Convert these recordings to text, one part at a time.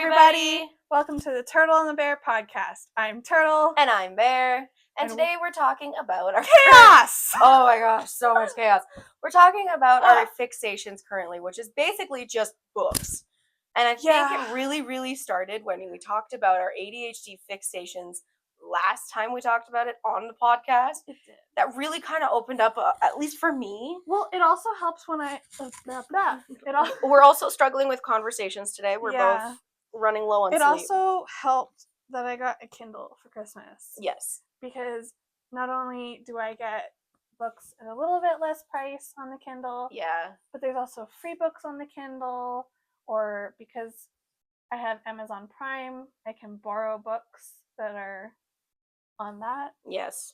everybody! Welcome to the Turtle and the Bear podcast. I'm Turtle. And I'm Bear. And today we're talking about our chaos! Oh my gosh, so much chaos. We're talking about our fixations currently, which is basically just books. And I think it really started when we talked about our ADHD fixations last time we talked about it on the podcast. It did. That really kind of opened up, at least for me. Well, it also helps when We're also struggling with conversations today. We're both running low on sleep. It also helped that I got a Kindle for Christmas. Yes. Because not only do I get books at a little bit less price on the Kindle, but there's also free books on the Kindle, or because I have Amazon Prime, I can borrow books that are on that. Yes.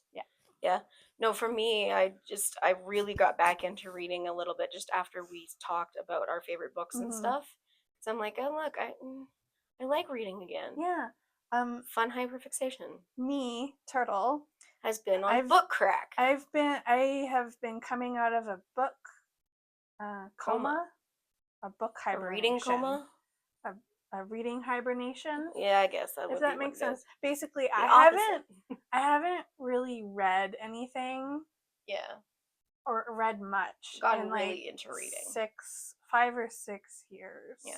Yeah. No, for me, I really got back into reading a little bit just after we talked about our favorite books and stuff. So I'm like, oh look, I like reading again. Yeah. Fun hyperfixation. Me, Turtle, has been on book crack. I have been coming out of a book coma. A book hibernation. A reading coma? A reading hibernation. Yeah, I guess that would if be that makes sense. Basically, the I haven't really read anything. Yeah. Or read much. Gotten really into reading. 5 or 6 years. Yeah.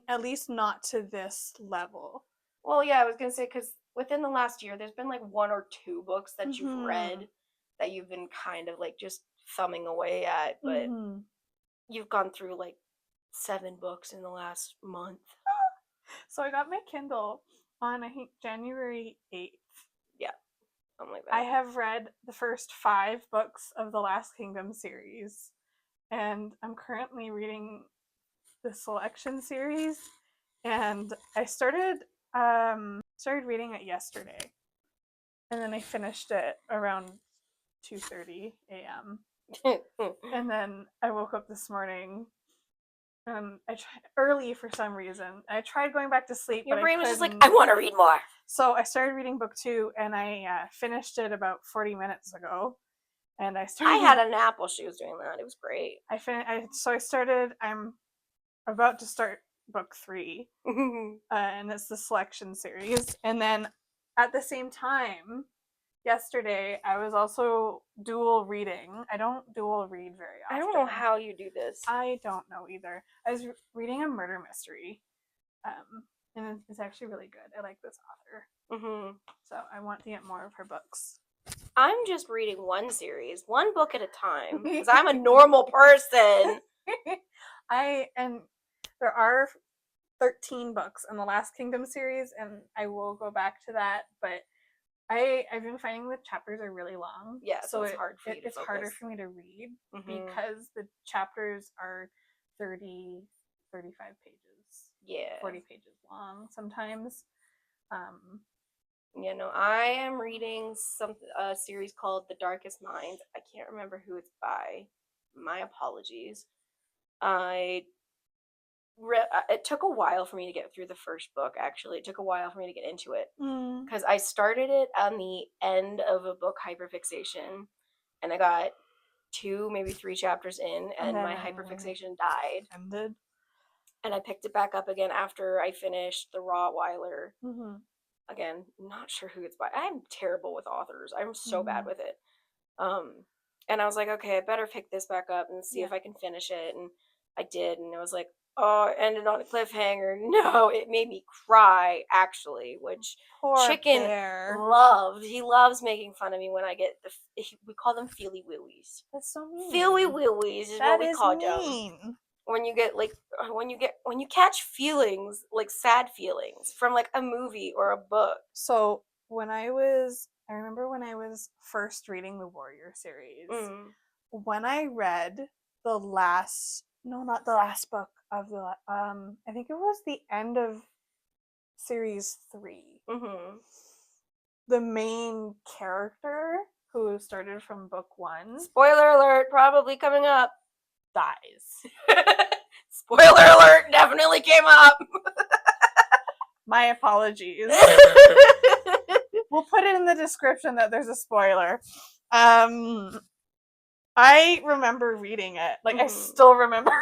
At least not to this level. Well, yeah, I was gonna say because within the last year, there's been like 1 or 2 books that you've read that you've been kind of like just thumbing away at, but you've gone through like 7 books in the last month. So I got my Kindle on, I think, January 8th. Yeah, something like that. I have read the first 5 books of the Last Kingdom series, and I'm currently reading the Selection series, and I started reading it yesterday, and then I finished it around 2:30 a.m. And then I woke up this morning. I tried early for some reason. I tried going back to sleep. Your but brain was just like, I want to read more. So I started reading book 2, and I finished it about 40 minutes ago. And I had a nap while she was doing that. It was great. I'm about to start book 3, and it's the Selection series. And then at the same time, yesterday, I was also dual reading. I don't dual read very often. I don't know how you do this. I don't know either. I was reading a murder mystery, and it's actually really good. I like this author. So I want to get more of her books. I'm just reading one series, one book at a time, because I'm a normal person. And there are 13 books in the Last Kingdom series, and I will go back to that, but I've been finding the chapters are really long. Yeah, so it's hard for you to it's focus. harder for me to read because the chapters are 30, 35 pages. Yeah. 40 pages long sometimes. I am reading a series called The Darkest Mind. I can't remember who it's by. My apologies. It took a while for me to get through the first book, actually. It took a while for me to get into it. Because I started it on the end of a book hyperfixation, and I got 2, maybe 3 chapters in, and my hyperfixation died. Ended. And I picked it back up again after I finished The Rottweiler. Again, not sure who it's by. I'm terrible with authors. I'm so bad with it. And I was like, okay, I better pick this back up and see if I can finish it. And I did, and it was like, oh, it ended on a cliffhanger. No, it made me cry, actually, which Poor Chicken Bear. loved. He loves making fun of me when I get we call them feely willies. That's so mean. Feely willies is what we call them. When you get when you catch feelings, like sad feelings from like a movie or a book. So I remember when I was first reading the Warrior series, when I read not the last book of the I think it was the end of series 3. The main character, who started from book 1, spoiler alert, probably coming up, dies. Spoiler alert, definitely came up. My apologies. We'll put it in the description that there's a spoiler. I remember reading it. Like, I still remember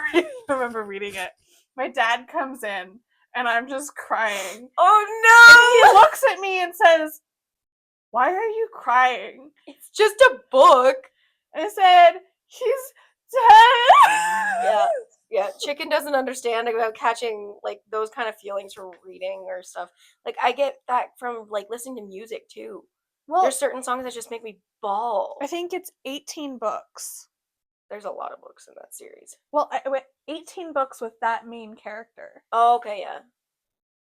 reading it. My dad comes in and I'm just crying. Oh And no! he looks at me and says, "Why are you crying?" It's just a book. And I said, "He's dead." Yeah, Chicken doesn't understand about catching like those kind of feelings from reading or stuff. Like I get that from like listening to music too. Well, there's certain songs that just make me bawl. I think it's 18 books. There's a lot of books in that series. Well, 18 books with that main character. Oh, okay, yeah.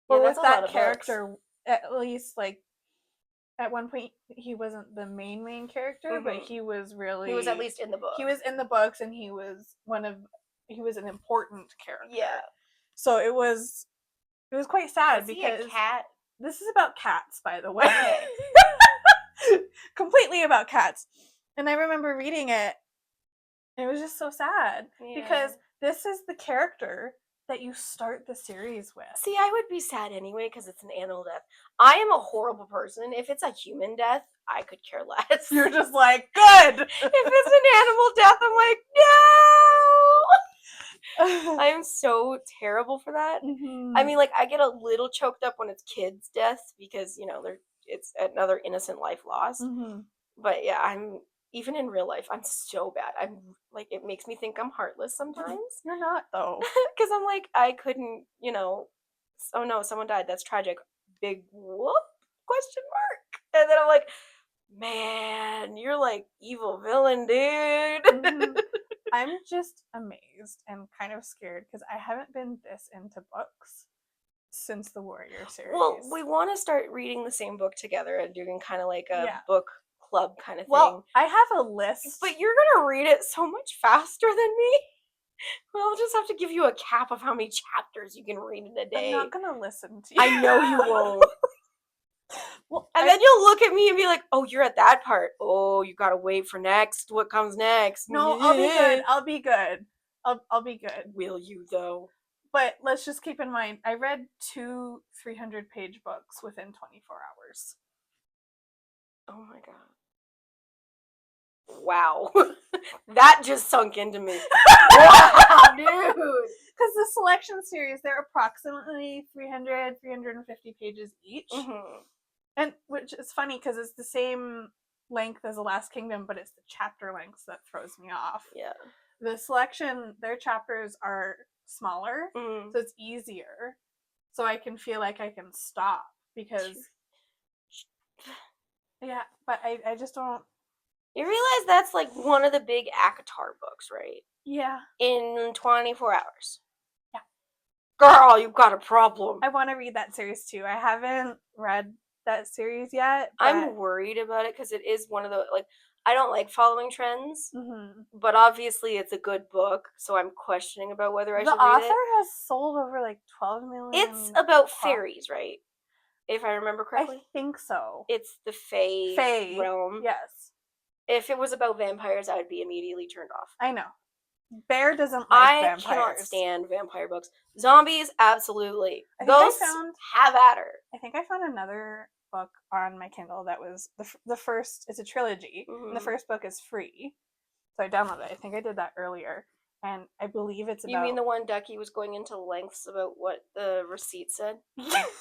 Well, That's with a lot that of character, books. at least like at one point he wasn't the main character, but he was really. He was at least in the book. He was in the books, and he was he was an important character. Yeah. So it was quite sad because he a cat? This is about cats, by the way. Completely about cats. And I remember reading it, and it was just so sad because this is the character that you start the series with. See, I would be sad anyway because it's an animal death. I am a horrible person. If it's a human death, I could care less. You're just like, good. If it's an animal death, I'm like, no. I am so terrible for that. Mm-hmm. I mean, like, I get a little choked up when it's kids' deaths because, it's another innocent life lost. Mm-hmm. But yeah, I'm even in real life, I'm so bad. I'm like, it makes me think I'm heartless sometimes. You're not, though. Because I'm like, I couldn't, oh no, someone died. That's tragic. Big whoop? Question mark. And then I'm like, man, you're like evil villain, dude. Mm-hmm. I'm just amazed and kind of scared because I haven't been this into books since the Warrior series. Well, we want to start reading the same book together and doing kind of like a book club kind of thing. Well, I have a list. But you're going to read it so much faster than me. Well, I'll just have to give you a cap of how many chapters you can read in a day. I'm not going to listen to you. I know you won't. Well, and then you'll look at me and be like, oh, you're at that part. Oh, you got to wait for next. What comes next? No, I'll be good. I'll be good. I'll be good. Will you, though? But let's just keep in mind, I read 2 300-page books within 24 hours. Oh my god. Wow. That just sunk into me. Wow, dude. Because the selection series, they're approximately 300, 350 pages each. Mm-hmm. And which is funny because it's the same length as The Last Kingdom, but it's the chapter lengths that throws me off. Yeah. The selection, their chapters are smaller, so it's easier. So I can feel like I can stop because... Yeah, but I just don't... You realize that's like one of the big ACOTAR books, right? Yeah. In 24 hours. Yeah. Girl, you've got a problem. I want to read that series too. I haven't read that series yet. But... I'm worried about it because it is one of the, like, I don't like following trends, but obviously it's a good book, so I'm questioning about whether I should read it. The author has sold over like 12 million. It's about fairies, right? If I remember correctly. I think so. It's the Fae realm. Yes. If it was about vampires, I would be immediately turned off. I know. Bear doesn't like vampires. I cannot stand vampire books. Zombies, absolutely. Ghosts, have at her. I think I found another book on my Kindle that was the first. It's a trilogy, and the first book is free, so I downloaded it. I think I did that earlier, and I believe it's about... You mean the one Ducky was going into lengths about what the receipt said?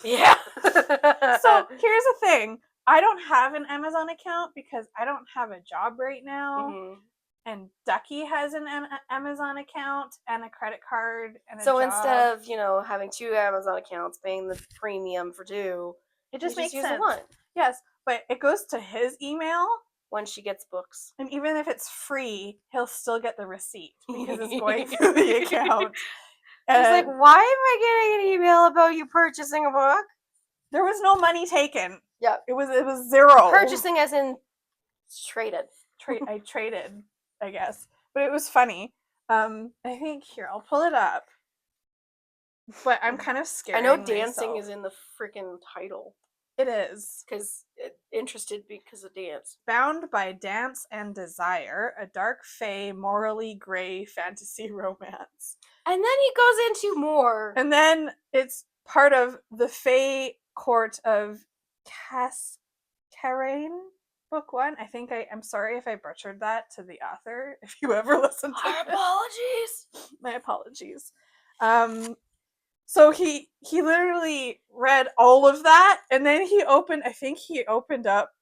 Yeah. So here's the thing. I don't have an Amazon account because I don't have a job right now. And Ducky has an Amazon account and a credit card and a job. Instead of, having 2 Amazon accounts, paying the premium for 2, it just makes sense. Use the one. Yes, but it goes to his email. When she gets books. And even if it's free, he'll still get the receipt because it's going through the account. He's like, why am I getting an email about you purchasing a book? There was no money taken. Yeah. It was zero. Purchasing as in traded. I traded, I guess. But it was funny. I think here, I'll pull it up. But I'm kind of scared. I know dancing is in the freaking title. It is. Because interested because of dance. Bound by Dance and Desire, a dark fae, morally gray fantasy romance. And then he goes into more. And then it's part of the fae court of Cascarrain, book 1. I think I'm sorry if I butchered that to the author. If you ever listen to Our apologies. My apologies. So he literally read all of that, and then he opened up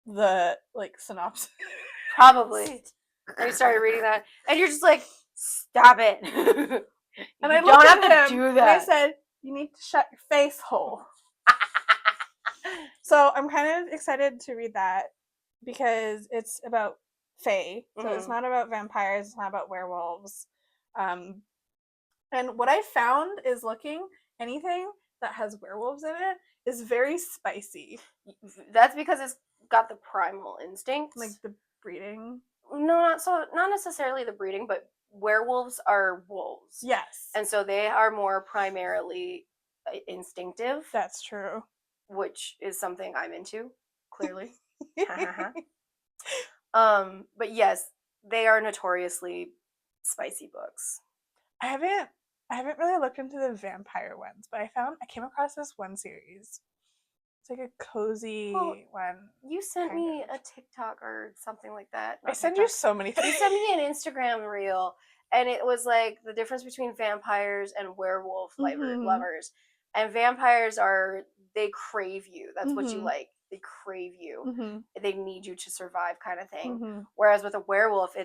the like synopsis. Probably. And you started reading that, and you're just like, stop it. And You I don't looked have at to him do and I that. said, "You need to shut your face hole." So I'm kind of excited to read that because it's about fae. So it's not about vampires, it's not about werewolves. And what I found is anything that has werewolves in it is very spicy. That's because it's got the primal instinct. Like the breeding. No, not necessarily the breeding, but werewolves are wolves. Yes. And so they are more primarily instinctive. That's true. Which is something I'm into, clearly. But yes, they are notoriously spicy books. I haven't really looked into the vampire ones, but I came across this one series. It's like a cozy one. You sent me a TikTok or something like that. I send you so many things. You sent me an Instagram reel, and it was like the difference between vampires and werewolf lovers. And vampires they crave you. That's what you like. They crave you. They need you to survive, kind of thing. Whereas with a werewolf,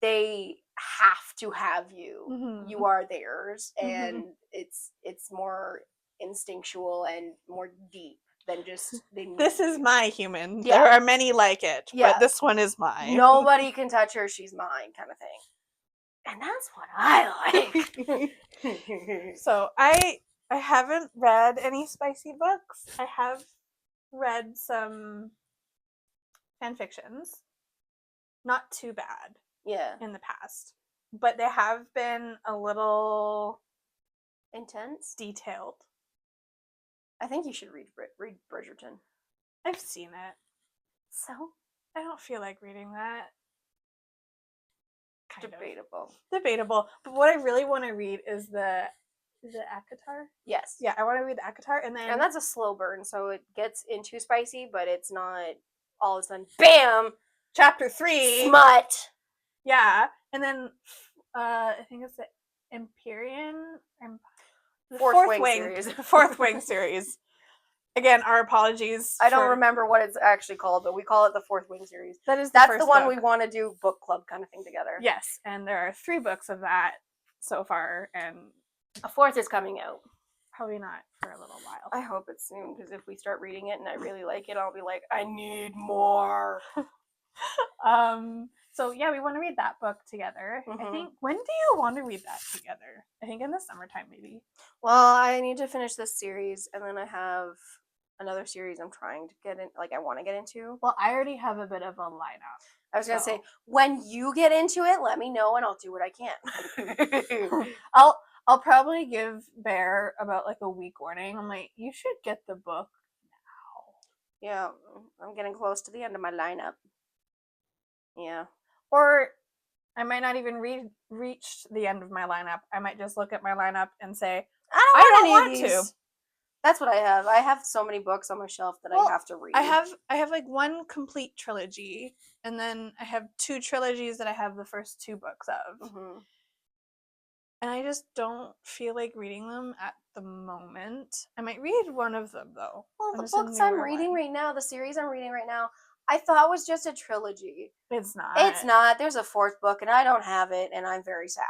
they have to have you. You are theirs, and it's more instinctual and more deep than just this is my human. Yeah. There are many like it, but this one is mine. Nobody can touch her, she's mine, kind of thing. And that's what I like. So I haven't read any spicy books. I have read some fan fictions. Not too bad. Yeah. In the past. But they have been a little intense, detailed. I think you should read Bridgerton. I've seen it. So? I don't feel like reading that. Debatable. But what I really want to read is the ACOTAR? Yes. Yeah, I want to read the ACOTAR, and that's a slow burn, so it gets into spicy, but it's not all of a sudden, BAM! Chapter 3. Smut! Yeah, and then I think it's the Fourth Wing series. Fourth Wing series. Again, our apologies. I don't remember what it's actually called, but we call it the Fourth Wing series. That's the one book. We want to do book club kind of thing together. Yes, and there are 3 books of that so far, and a 4th is coming out. Probably not for a little while. I hope it's soon, because if we start reading it and I really like it, I'll be like, I need more. So yeah, we want to read that book together. I think, when do you want to read that together? I think in the summertime, maybe. Well, I need to finish this series, and then I have another series I'm trying to get in, I want to get into. Well, I already have a bit of a lineup. I was going to say, when you get into it, let me know, and I'll do what I can. I'll probably give Bear about like a week warning. I'm like, you should get the book now. Yeah, I'm getting close to the end of my lineup. Yeah. Or I might not even reach the end of my lineup. I might just look at my lineup and say, I don't want to. That's what I have. I have so many books on my shelf that I have to read. I have like 1 complete trilogy, and then I have 2 trilogies that I have the first 2 books of. And I just don't feel like reading them at the moment. I might read one of them, though. Well, the books I'm reading right now, the series I'm reading right now, I thought was just a trilogy. It's not. It's not. There's a 4th book, and I don't have it, and I'm very sad.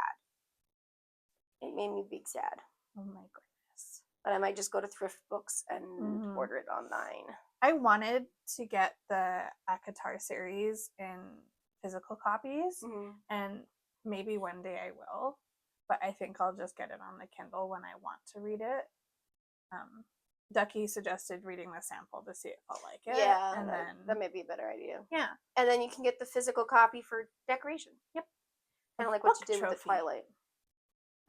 It made me big sad. Oh my goodness. But I might just go to Thrift Books and order it online. I wanted to get the ACOTAR series in physical copies, and maybe one day I will. But I think I'll just get it on the Kindle when I want to read it. Ducky suggested reading the sample to see if I'll like it. Yeah, and then that may be a better idea. Yeah. And then you can get the physical copy for decoration. Yep. Kind of like what you did with the Twilight.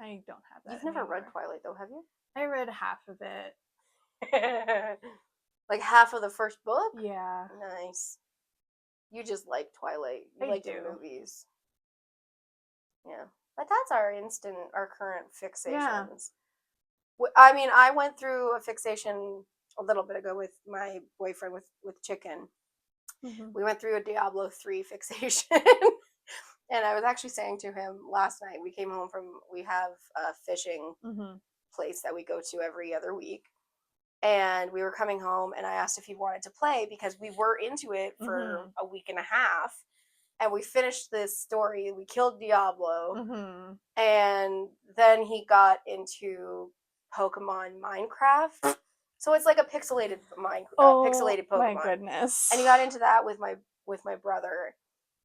I don't have that. You've never read Twilight, though, have you? I read half of it. Like half of the first book? Yeah. Nice. You just like Twilight. You like the movies. Yeah. But that's our current fixations. Yeah. I mean, I went through a fixation a little bit ago with my boyfriend with chicken. We went through a Diablo 3 fixation. And I was actually saying to him last night, we came home we have fishing place that we go to every other week. And we were coming home, and I asked if he wanted to play because we were into it for a week and a half. And we finished this story. We killed Diablo. And then he got into Pokemon Minecraft. So it's like a pixelated pixelated Pokemon. My goodness. And he got into that with my brother.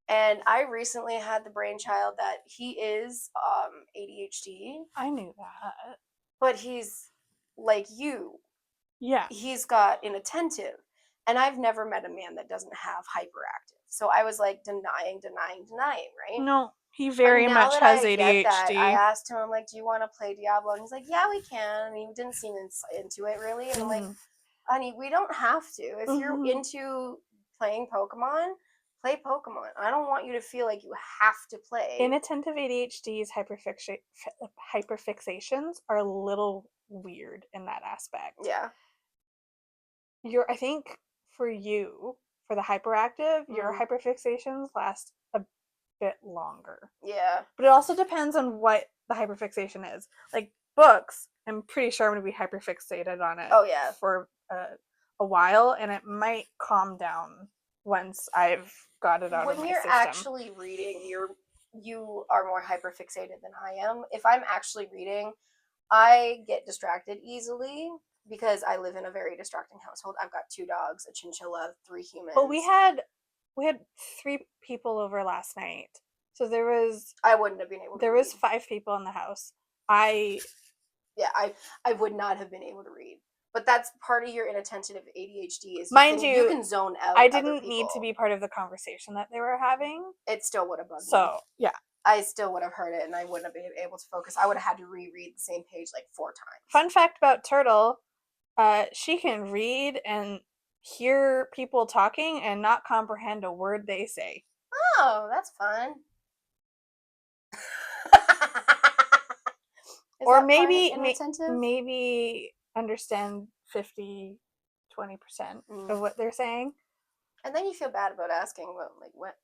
And I recently had the brainchild that he is ADHD. I knew that. But he's like you. Yeah. He's got inattentive. And I've never met a man that doesn't have hyperactive. So I was like denying, right? No, he very much has ADHD. I asked him, I'm like, do you want to play Diablo? And he's like, yeah, we can. And he didn't seem into it really. And I'm like, honey, we don't have to. If you're into playing Pokemon, play Pokemon. I don't want you to feel like you have to play. Inattentive ADHD's hyperfixations are a little weird in that aspect. Yeah. I think for you, for the hyperactive, your hyperfixations last a bit longer. Yeah. But it also depends on what the hyperfixation is. Like books, I'm pretty sure I'm going to be hyperfixated on it for a while, and it might calm down once I've got it out of my system. When you're actually reading, you are more hyperfixated than I am. If I'm actually reading, I get distracted easily because I live in a very distracting household. I've got 2 dogs, a chinchilla, 3 humans. But we had 3 people over last night. So I wouldn't have been able to There was 5 people in the house. I would not have been able to read. But that's part of your inattentive ADHD is you can zone out. I didn't need to be part of the conversation that they were having. It still would have bugged me. So, yeah. I still would have heard it, and I wouldn't have been able to focus. I would have had to reread the same page like 4 times. Fun fact about Turtle, she can read and hear people talking and not comprehend a word they say. Oh, that's fun. Or maybe understand 50-20% of what they're saying. And then you feel bad about asking, what,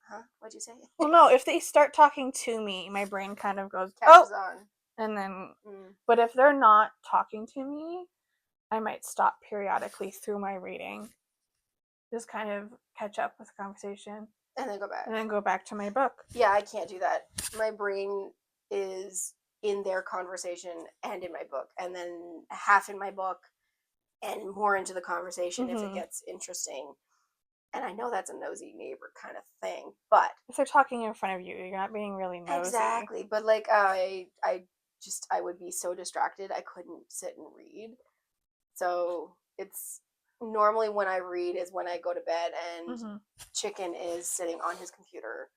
huh? What'd you say? Well, no, if they start talking to me, my brain kind of goes, catches on. And then, but if they're not talking to me, I might stop periodically through my reading, just kind of catch up with the conversation. And then go back. And then go back to my book. Yeah, I can't do that. My brain is in their conversation and in my book, and then half in my book and more into the conversation if it gets interesting. And I know that's a nosy neighbor kind of thing, but if they're talking in front of you, you're not being really nosy. Exactly. But like I would be so distracted I couldn't sit and read. So it's normally when I read is when I go to bed and Chicken is sitting on his computer.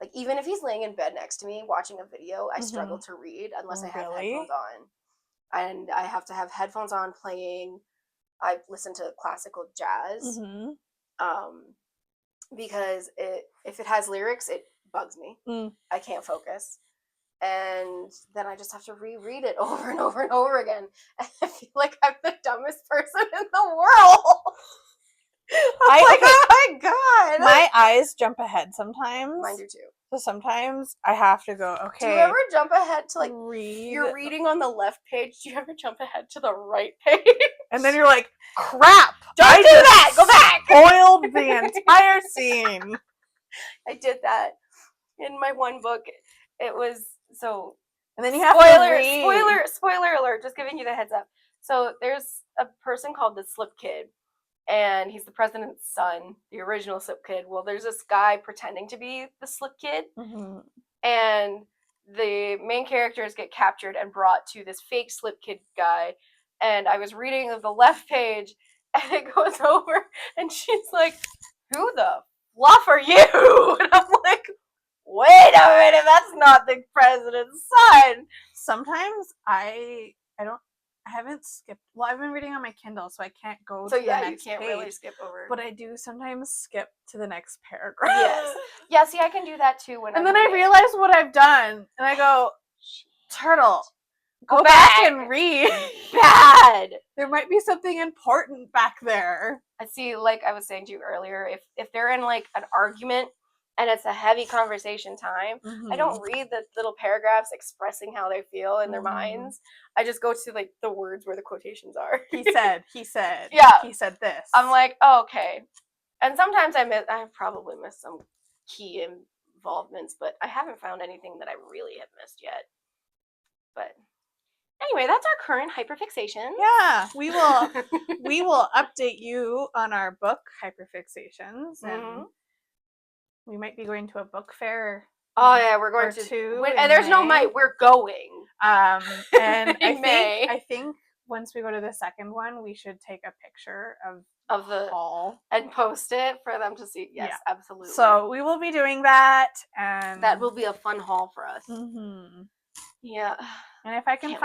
Like, even if he's laying in bed next to me watching a video, I struggle to read unless I have headphones on. And I have to have headphones on playing. I listen to classical jazz. Because if it has lyrics, it bugs me. I can't focus. And then I just have to reread it over and over and over again. And I feel like I'm the dumbest person in the world. Oh my god! My eyes jump ahead sometimes. Mine do too. So sometimes I have to go, okay. Do you ever jump ahead to read? You're reading on the left page. Do you ever jump ahead to the right page? And then you're like, crap! Don't do that! Go back! Spoiled the entire scene. I did that in my one book. It was so. And then you have to read. Spoiler alert! Just giving you the heads up. So there's a person called the Slip Kid. And he's the president's son, the original Slip Kid. Well, there's this guy pretending to be the Slip Kid. And the main characters get captured and brought to this fake Slip Kid guy. And I was reading the left page, and it goes over, and she's like, who the fluff are you? And I'm like, wait a minute, that's not the president's son. Sometimes I haven't skipped. Well, I've been reading on my Kindle, so I can't go to the next you can't page, really skip over. But I do sometimes skip to the next paragraph. Yes. Yeah, see, I can do that too. And then I realize what I've done, and I go, Turtle, go back and read. Bad. There might be something important back there. I see, like I was saying to you earlier, if they're in like an argument and it's a heavy conversation time, I don't read the little paragraphs expressing how they feel in their minds. I just go to like the words where the quotations are. He said, yeah, he said this. I'm like, oh, okay. And sometimes I probably missed some key involvements, but I haven't found anything that I really have missed yet. But anyway, that's our current hyperfixation. Yeah, we will update you on our book Hyperfixations, and we might be going to a book fair. Oh yeah, we're going to. And there's no might. We're going. And May. I think once we go to the second one, we should take a picture of the hall and post it for them to see. Yes, yeah. Absolutely. So we will be doing that, and that will be a fun haul for us. Yeah. And if I can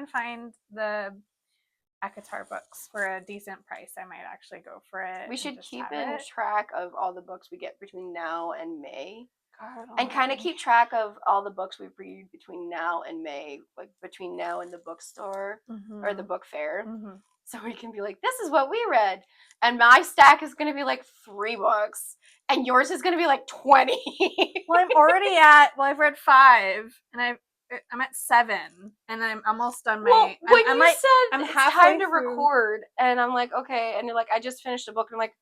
find the ACOTAR books for a decent price, I might actually go for it. We should keep in track of all the books we get between now and May. And kind of keep track of all the books we read between now and May, like between now and the bookstore or the book fair. So we can be like, this is what we read. And my stack is going to be like 3 books. And yours is going to be like 20. Well, I've read 5. And I'm at 7. And I'm almost done my... Well, when you said it's time to record, and I'm like, okay. And you're like, I just finished a book. And I'm like,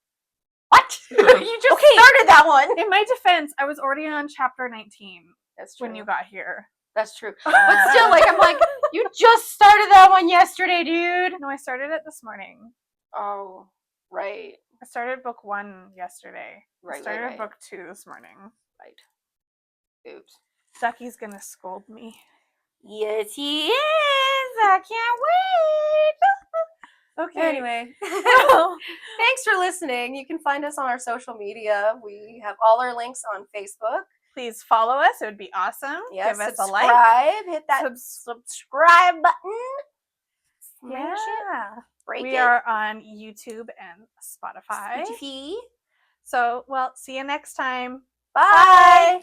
what? You just started that one. In my defense, I was already on chapter 19. That's true. When you got here. That's true. But still, like, I'm like, you just started that one yesterday, dude. No, I started it this morning. Oh, right. I started book 1 yesterday. Right, I started book 2 this morning. Right. Oops. Ducky's gonna scold me. Yes, he is. I can't wait. Okay. Anyway, thanks for listening. You can find us on our social media. We have all our links on Facebook. Please follow us. It would be awesome. Yes, give us a like. Hit that subscribe button. Smash it. Break we are on YouTube and Spotify. Spotify. So, well, see you next time. Bye.